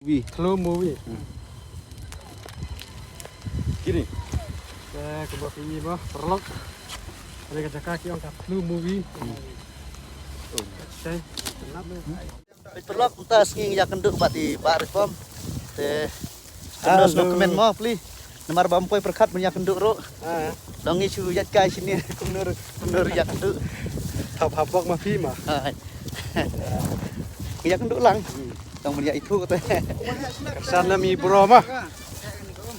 Slow movie. Gini. Kebab ini bah perlok. Ada kerja kaki orang slow movie. Okay. Perlok entas nging ya kenduk bat di Pak Reform. Te kendos dokumen mo pli. Nomor bampoi perkat punya kenduk ro. Dong isu ya kai sini kunur ya kenduk. Habak mah pi mah. Ya kenduk lang. Dong punya itu kata. Kersan nami bro mah.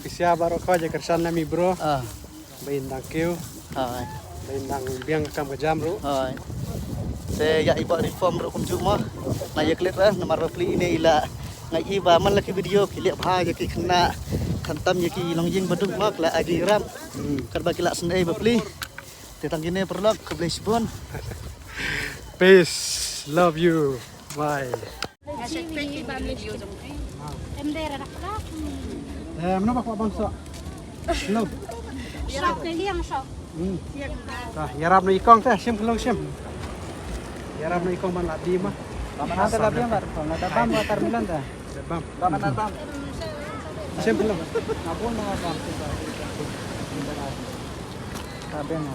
Bisa baru kau aja kersan nami bro. Bintang kiu. Bintang biang kam kejam ro. Saya ya ibu reform ro kumju mo. Na ya klit lah nomor pli ini ila ngai iba man laki video kilik bha ya ki kena khantam ya ki longjing badung mak la agi ram. Karba kila sendai bapli. Tetang gini perlok ke Blisbon. Peace. Love you. Bye. Em đây là đặc lắm. Mana bak bangsa? Hello. Sọc này liang sọc. Yarap na ikong teh, sim kelong sim. Yarap na ikong man ladi mah. Mana ada labia bar? Ada bam atau milan dah? Bam. Mana ada bam? Sim kelong. Ngapun mga bam kita. Sabi mo.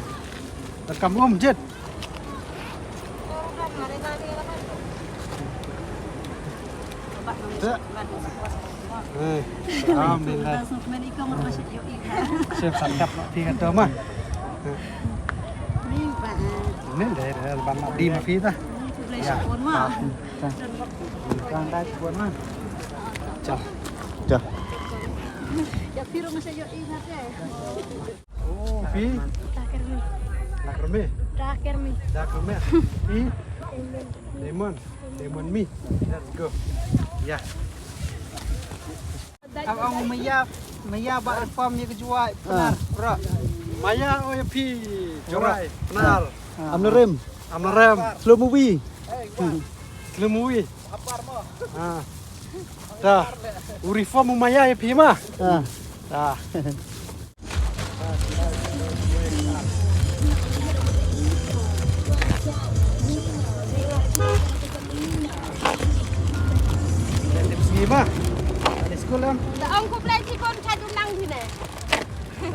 Rekam om jet. Alhamdulillah. Sim santap nak pi kata mah. Ini dari ban ladi mah pi tah. Ya. Kang dai buat mah. Cah. Ya piro masih yo ingat ya. Oh, pi. Terakhir mi. Lakreme. Terakhir mi. Lakreme. Pi. Lemon mi. Let's go. Ya. Ang maya ba reform ni kejuai benar. Bro. Maya oh ya pi. Jorai. Kenal. Amnerem. Amrem. Slow movie. Lemui. Dah. Uniform Maya ya pi mah. Dah. Gimana? Di sekolah? Ông cũng lên thì con trai tôi năng thì này.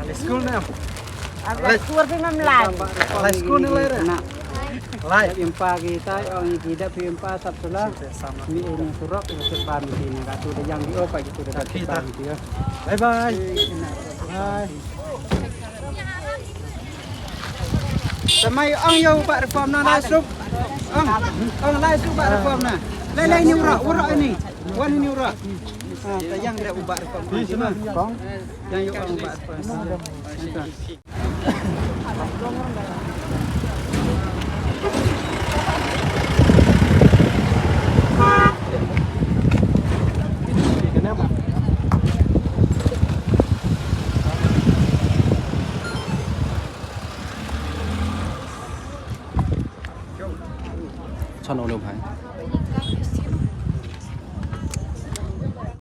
Di sekolah nam. Ada keluar dengan melaj. Di sekolah ni leh. Nak. Lai. Impa kita orang tidak impa sabsulah. Mi ini surok untuk pam ini. Katu dah yang di opa gitu dah kita. Bye bye. Bye. Samai ang yo Pak Reform na lasuk. Ang lasuk Pak Reform na. Lai ni urak ini. Wan ini urak. Yang dah ubah Reform. Di sana. Kong. Yang yo ang ubah Reform. Cho nó đồng hành.